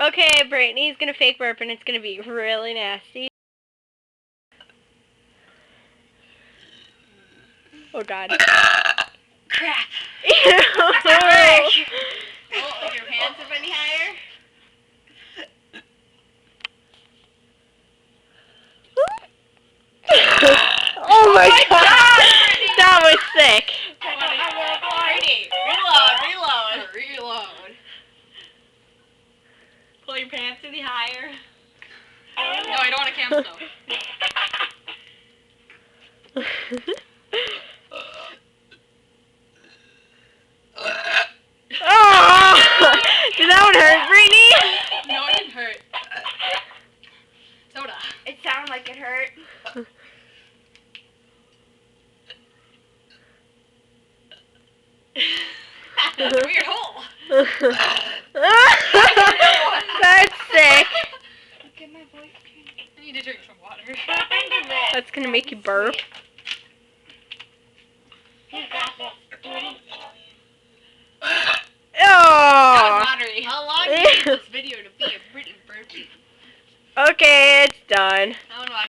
Okay, Brittany's gonna fake burp and it's gonna be really nasty. Oh god. Crap. Ew. Oh, your pants up any higher? Oh my god! Brittany. That was sick. Brittany, reload. Pull your pants any higher. No, I don't want a camel toe. Oh! Did that one hurt, Brittany? No, it didn't hurt. Soda. It sounded like it hurt. That's a weird hole. That's sick. Look at my voice. I need to drink some water. That's gonna make you burp. Oh! Watery. How long do you need this video to be a Brittany Burping? Okay, it's done. I wanna watch